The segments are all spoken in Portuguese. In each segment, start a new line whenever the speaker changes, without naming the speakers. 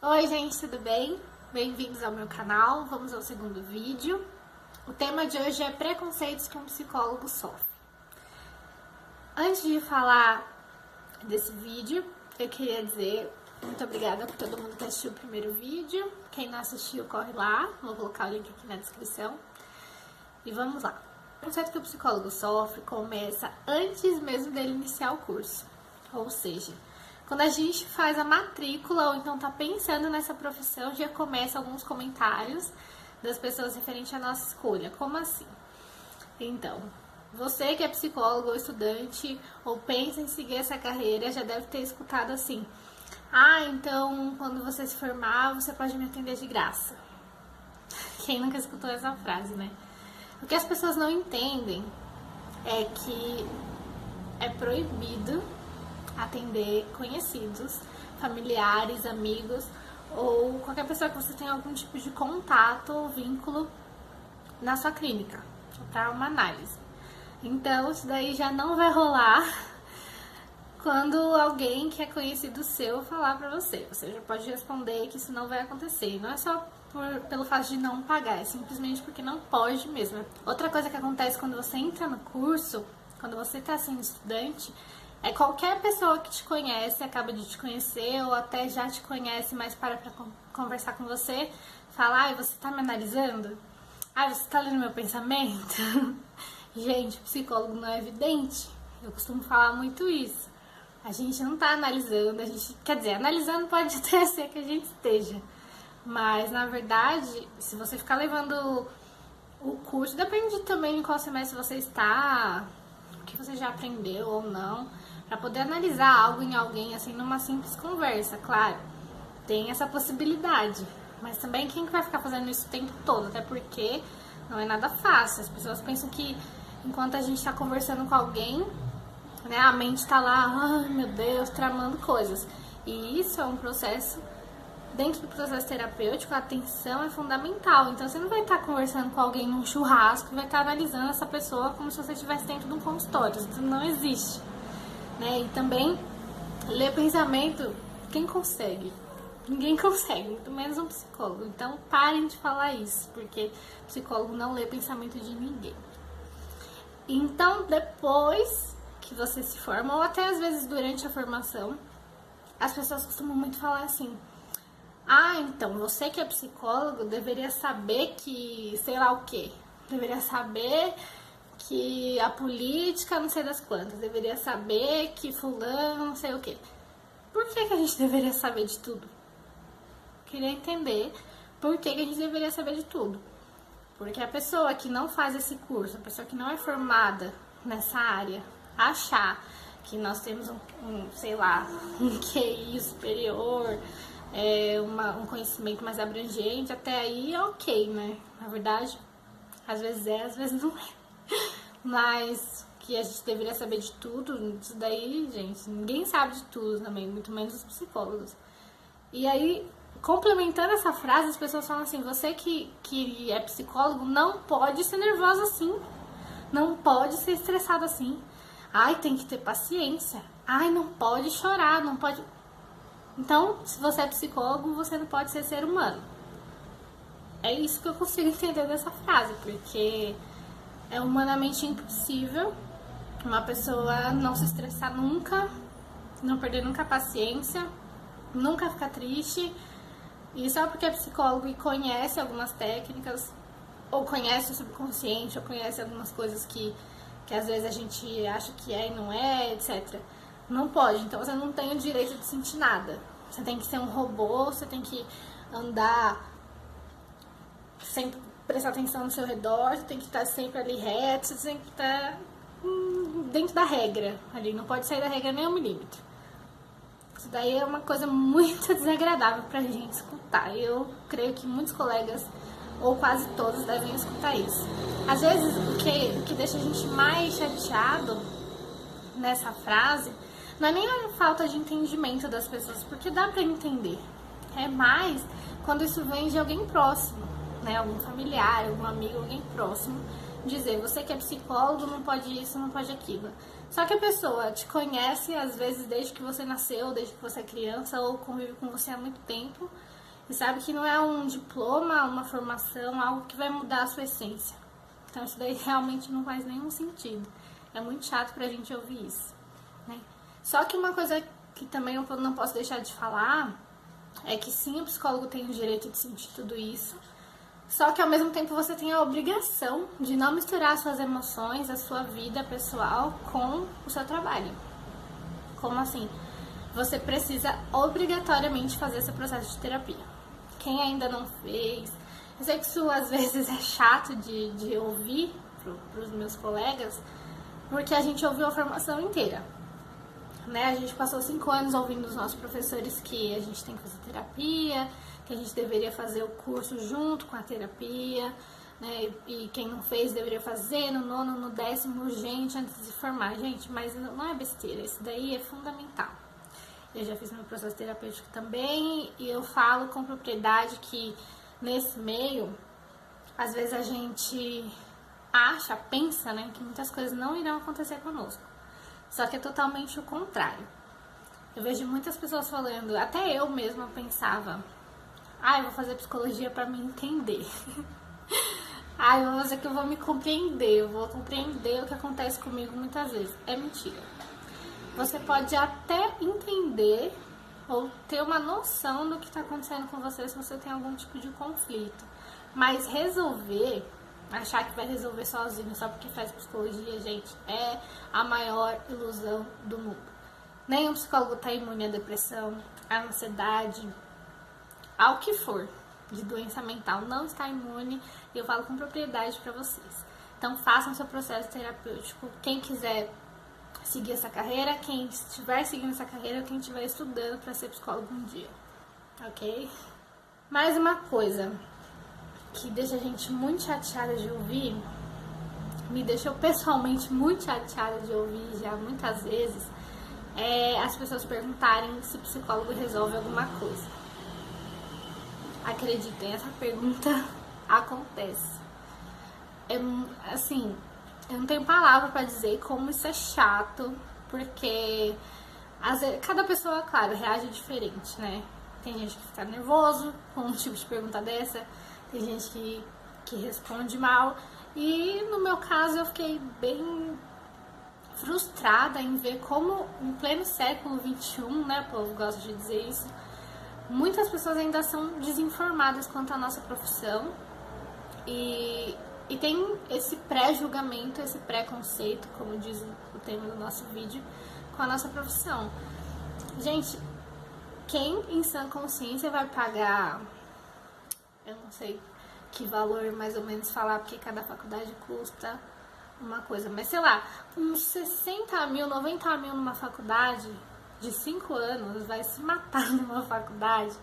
Oi gente, tudo bem? Bem-vindos ao meu canal, vamos ao segundo vídeo. O tema de hoje é preconceitos que um psicólogo sofre. Antes de falar desse vídeo, eu queria dizer muito obrigada por todo mundo que assistiu o primeiro vídeo. Quem não assistiu, corre lá, vou colocar o link aqui na descrição. E vamos lá. O preconceito que o psicólogo sofre começa antes mesmo dele iniciar o curso. Ou seja, quando a gente faz a matrícula ou então tá pensando nessa profissão, já começa alguns comentários das pessoas referente à nossa escolha. Como assim? Então, você que é psicólogo ou estudante ou pensa em seguir essa carreira, já deve ter escutado assim: então quando você se formar, você pode me atender de graça. Quem nunca escutou essa frase, né? O que as pessoas não entendem é que é proibido atender conhecidos, familiares, amigos ou qualquer pessoa que você tenha algum tipo de contato ou vínculo na sua clínica para uma análise. Então isso daí já não vai rolar quando alguém que é conhecido seu falar para você. Você já pode responder que isso não vai acontecer. Não é só pelo fato de não pagar, é simplesmente porque não pode mesmo. Outra coisa que acontece quando você entra no curso, quando você está sendo estudante, é qualquer pessoa que te conhece, acaba de te conhecer ou até já te conhece, mas para conversar com você, fala: você tá me analisando? Você tá lendo meu pensamento? Gente, psicólogo não é evidente. Eu costumo falar muito isso. A gente não tá analisando, quer dizer, analisando pode até ser que a gente esteja. Mas, na verdade, se você ficar levando o curso, depende também em qual semestre você está, o que você já aprendeu ou não, para poder analisar algo em alguém, assim, numa simples conversa, claro. Tem essa possibilidade. Mas também quem que vai ficar fazendo isso o tempo todo? Até porque não é nada fácil. As pessoas pensam que enquanto a gente está conversando com alguém, né, a mente está lá, meu Deus, tramando coisas. E isso é um processo. Dentro do processo terapêutico, a atenção é fundamental. Então, você não vai estar conversando com alguém num churrasco e vai estar analisando essa pessoa como se você estivesse dentro de um consultório. Isso não existe. Né? E também, ler pensamento, quem consegue? Ninguém consegue, muito menos um psicólogo. Então, parem de falar isso, porque psicólogo não lê pensamento de ninguém. Então, depois que você se forma, ou até às vezes durante a formação, as pessoas costumam muito falar assim: então, você que é psicólogo deveria saber que, sei lá o quê, deveria saber que a política não sei das quantas, deveria saber que fulano não sei o quê. Por que a gente deveria saber de tudo? Queria entender por que a gente deveria saber de tudo. Porque a pessoa que não faz esse curso, a pessoa que não é formada nessa área, achar que nós temos sei lá, um QI superior, um conhecimento mais abrangente, até aí é ok, né? Na verdade, às vezes às vezes não é. Mas que a gente deveria saber de tudo, isso daí, gente, ninguém sabe de tudo também, muito menos os psicólogos. E aí, complementando essa frase, as pessoas falam assim: você que é psicólogo não pode ser nervoso assim, não pode ser estressado assim, tem que ter paciência, não pode chorar, não pode... Então, se você é psicólogo, você não pode ser ser humano. É isso que eu consigo entender dessa frase, porque é humanamente impossível uma pessoa não se estressar nunca, não perder nunca a paciência, nunca ficar triste. E só porque é psicólogo e conhece algumas técnicas, ou conhece o subconsciente, ou conhece algumas coisas que às vezes a gente acha que é e não é, etc. Não pode, então você não tem o direito de sentir nada. Você tem que ser um robô, você tem que andar sempre, prestar atenção no seu redor, você tem que estar sempre ali reto, você tem que estar dentro da regra ali, não pode sair da regra nem 1 milímetro. Isso daí é uma coisa muito desagradável pra gente escutar. Eu creio que muitos colegas, ou quase todos, devem escutar isso. Às vezes, o que deixa a gente mais chateado nessa frase não é nem a falta de entendimento das pessoas, porque dá pra entender. É mais quando isso vem de alguém próximo, né? Algum familiar, algum amigo, alguém próximo, dizer: você que é psicólogo não pode isso, não pode aquilo. Só que a pessoa te conhece, às vezes, desde que você nasceu, desde que você é criança, ou convive com você há muito tempo, e sabe que não é um diploma, uma formação, algo que vai mudar a sua essência. Então isso daí realmente não faz nenhum sentido. É muito chato pra gente ouvir isso, né? Só que uma coisa que também eu não posso deixar de falar é que sim, o psicólogo tem o direito de sentir tudo isso, só que ao mesmo tempo você tem a obrigação de não misturar suas emoções, a sua vida pessoal com o seu trabalho. Como assim? Você precisa obrigatoriamente fazer esse processo de terapia. Quem ainda não fez, eu sei que isso às vezes é chato de ouvir para os meus colegas, porque a gente ouviu a formação inteira, né? A gente passou 5 anos ouvindo os nossos professores que a gente tem que fazer terapia, que a gente deveria fazer o curso junto com a terapia, né? E quem não fez deveria fazer no 9º, no 10º, urgente, antes de se formar. Gente, mas não é besteira, isso daí é fundamental. Eu já fiz meu processo terapêutico também e eu falo com propriedade que nesse meio, às vezes a gente pensa, né, que muitas coisas não irão acontecer conosco. Só que é totalmente o contrário. Eu vejo muitas pessoas falando, até eu mesma pensava, eu vou fazer psicologia pra me entender. Eu vou fazer que eu vou me compreender, eu vou compreender o que acontece comigo muitas vezes. É mentira. Você pode até entender ou ter uma noção do que está acontecendo com você se você tem algum tipo de conflito. Mas achar que vai resolver sozinho só porque faz psicologia, gente, é a maior ilusão do mundo. Nenhum psicólogo está imune à depressão, à ansiedade, ao que for de doença mental, não está imune, e eu falo com propriedade para vocês. Então façam seu processo terapêutico. Quem quiser seguir essa carreira, quem estiver seguindo essa carreira, quem estiver estudando para ser psicólogo um dia, ok? Mais uma coisa que deixa a gente muito chateada de ouvir, me deixou pessoalmente muito chateada de ouvir já muitas vezes, é as pessoas perguntarem se psicólogo resolve alguma coisa. Acreditem, essa pergunta acontece. Assim, eu não tenho palavra pra dizer como isso é chato, porque cada pessoa, claro, reage diferente, né? Tem gente que fica nervoso com um tipo de pergunta dessa, tem gente que responde mal, e no meu caso eu fiquei bem frustrada em ver como em pleno século XXI, né, o povo gosta de dizer isso, muitas pessoas ainda são desinformadas quanto à nossa profissão e tem esse pré-julgamento, esse preconceito, como diz o tema do nosso vídeo, com a nossa profissão. Gente, quem em sã consciência vai pagar, eu não sei que valor mais ou menos falar, porque cada faculdade custa uma coisa, mas sei lá, uns 60 mil, 90 mil numa faculdade de 5 anos, vai se matar numa faculdade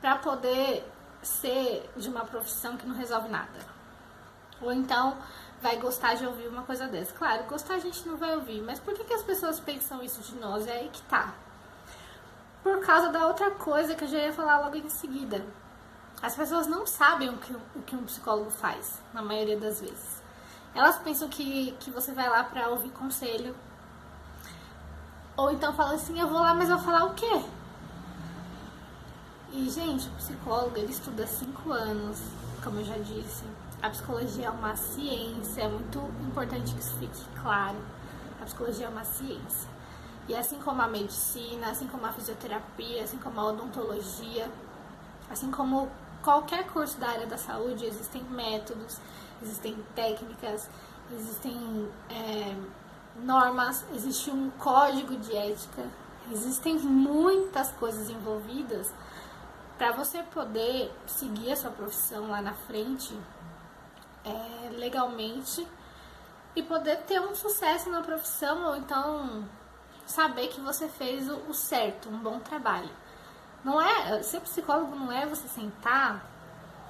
pra poder ser de uma profissão que não resolve nada. Ou então vai gostar de ouvir uma coisa dessa. Claro, gostar a gente não vai ouvir, mas por que as pessoas pensam isso de nós? É aí que tá. Por causa da outra coisa que eu já ia falar logo em seguida. As pessoas não sabem o que um psicólogo faz, na maioria das vezes. Elas pensam que você vai lá pra ouvir conselho. Ou então fala assim, eu vou lá, mas eu vou falar o quê? E, gente, o psicólogo, ele estuda 5 anos, como eu já disse. A psicologia é uma ciência, é muito importante que isso fique claro. A psicologia é uma ciência. E assim como a medicina, assim como a fisioterapia, assim como a odontologia, assim como qualquer curso da área da saúde, existem métodos, existem técnicas, existem normas, existe um código de ética, existem muitas coisas envolvidas para você poder seguir a sua profissão lá na frente legalmente e poder ter um sucesso na profissão, ou então saber que você fez o certo, um bom trabalho. Não é, ser psicólogo não é você sentar,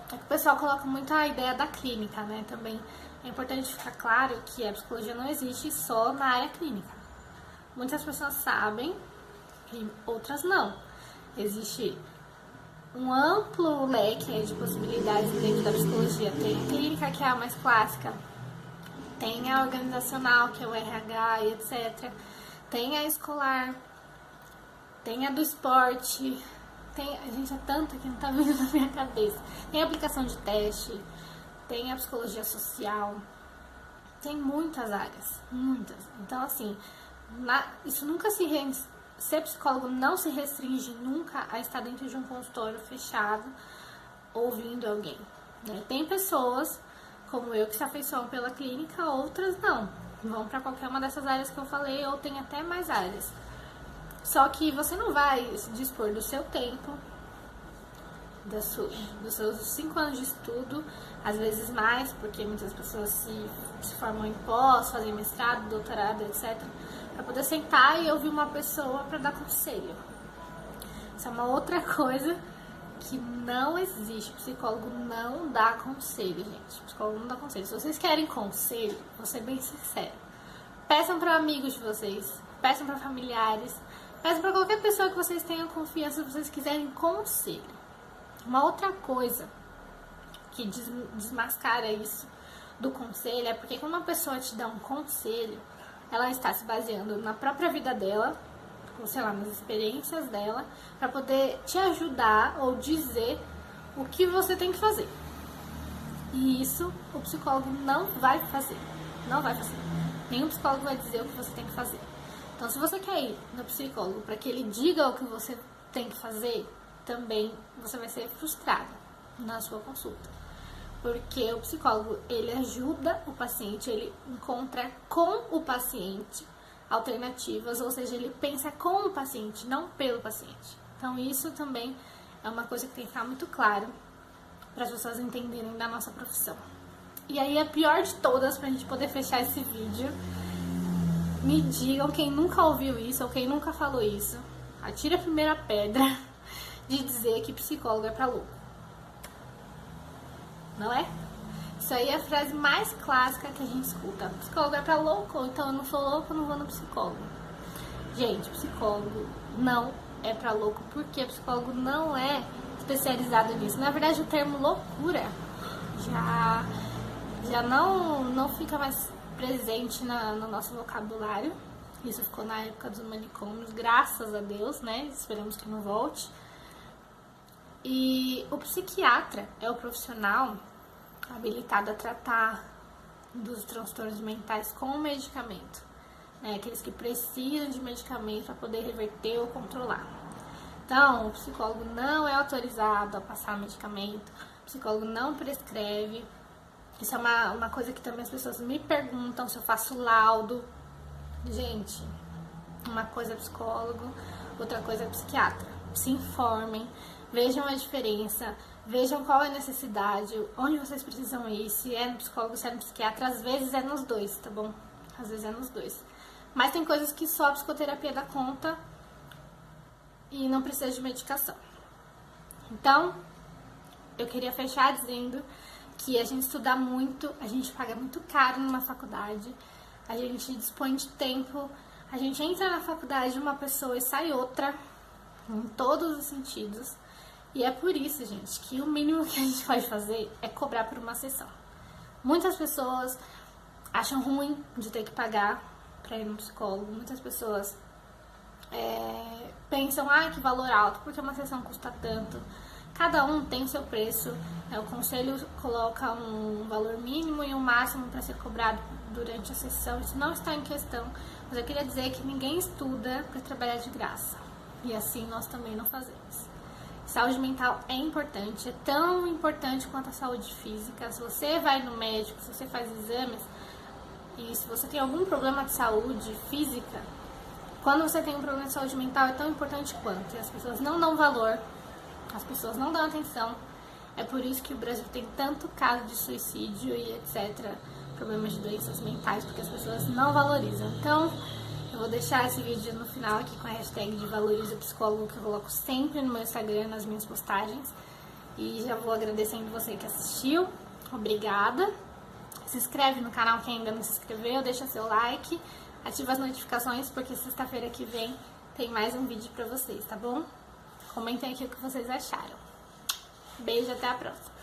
é que o pessoal coloca muito a ideia da clínica, né? Também é importante ficar claro que a psicologia não existe só na área clínica. Muitas pessoas sabem e outras não. Existe um amplo leque de possibilidades dentro da psicologia. Tem a clínica, que é a mais clássica, Tem a organizacional, que é o RH e etc. Tem a escolar, tem a do esporte, tem, a gente, é tanto que não tá vindo na minha cabeça. Tem a aplicação de teste, tem a psicologia social, tem muitas áreas, muitas. Então, assim, isso nunca ser psicólogo não se restringe nunca a estar dentro de um consultório fechado ouvindo alguém, né? Tem pessoas como eu que se afeiçoam pela clínica, outras não. Vão para qualquer uma dessas áreas que eu falei, ou tem até mais áreas. Só que você não vai se dispor do seu tempo, dos seus 5 anos de estudo, às vezes mais, porque muitas pessoas se formam em pós, fazem mestrado, doutorado, etc., para poder sentar e ouvir uma pessoa para dar conselho. Isso é uma outra coisa que não existe. Psicólogo não dá conselho, gente. Psicólogo não dá conselho. Se vocês querem conselho, vou ser bem sincero, peçam para amigos de vocês, peçam para familiares, peçam para qualquer pessoa que vocês tenham confiança, se vocês quiserem conselho. Uma outra coisa que desmascara isso do conselho é porque quando uma pessoa te dá um conselho, ela está se baseando na própria vida dela, ou sei lá, nas experiências dela, para poder te ajudar ou dizer o que você tem que fazer. E isso o psicólogo não vai fazer. Não vai fazer. Nenhum psicólogo vai dizer o que você tem que fazer. Então, se você quer ir no psicólogo para que ele diga o que você tem que fazer, também você vai ser frustrado na sua consulta. Porque o psicólogo, ele ajuda o paciente, ele encontra com o paciente alternativas, ou seja, ele pensa com o paciente, não pelo paciente. Então, isso também é uma coisa que tem que ficar muito claro para as pessoas entenderem da nossa profissão. E aí, a pior de todas, pra gente poder fechar esse vídeo, me digam quem nunca ouviu isso ou quem nunca falou isso. Atire a primeira pedra de dizer que psicólogo é pra louco. Não é? Isso aí é a frase mais clássica que a gente escuta. Psicólogo é pra louco, então eu não sou louco, eu não vou no psicólogo. Gente, psicólogo não é pra louco, porque psicólogo não é especializado nisso. Na verdade, o termo loucura já não fica mais presente no nosso vocabulário. Isso ficou na época dos manicômios, graças a Deus, né? Esperamos que não volte. E o psiquiatra é o profissional habilitado a tratar dos transtornos mentais com medicamento, né? Aqueles que precisam de medicamento para poder reverter ou controlar. Então, o psicólogo não é autorizado a passar medicamento, o psicólogo não prescreve. Isso é uma coisa que também as pessoas me perguntam se eu faço laudo. Gente, uma coisa é psicólogo, outra coisa é psiquiatra. Se informem, vejam a diferença, vejam qual é a necessidade, onde vocês precisam ir, se é no psicólogo, se é no psiquiatra. Às vezes é nos dois, tá bom? Às vezes é nos dois. Mas tem coisas que só a psicoterapia dá conta e não precisa de medicação. Então, eu queria fechar dizendo que a gente estuda muito, a gente paga muito caro numa faculdade, a gente dispõe de tempo, a gente entra na faculdade uma pessoa e sai outra, em todos os sentidos. E é por isso, gente, que o mínimo que a gente pode fazer é cobrar por uma sessão. Muitas pessoas acham ruim de ter que pagar para ir no psicólogo, muitas pessoas pensam, que valor alto, porque uma sessão custa tanto. Cada um tem o seu preço, o conselho coloca um valor mínimo e um máximo para ser cobrado durante a sessão. Isso não está em questão, mas eu queria dizer que ninguém estuda para trabalhar de graça, e assim nós também não fazemos. Saúde mental é importante, é tão importante quanto a saúde física. Se você vai no médico, se você faz exames, e se você tem algum problema de saúde física, quando você tem um problema de saúde mental é tão importante quanto. E as pessoas não dão valor, as pessoas não dão atenção. É por isso que o Brasil tem tanto caso de suicídio e etc. Problemas de doenças mentais, porque as pessoas não valorizam. Então, eu vou deixar esse vídeo no final aqui com a hashtag de Valorize o Psicólogo, que eu coloco sempre no meu Instagram, nas minhas postagens. E já vou agradecendo você que assistiu. Obrigada. Se inscreve no canal quem ainda não se inscreveu, deixa seu like, ativa as notificações, porque sexta-feira que vem tem mais um vídeo pra vocês, tá bom? Comentem aqui o que vocês acharam. Beijo, até a próxima.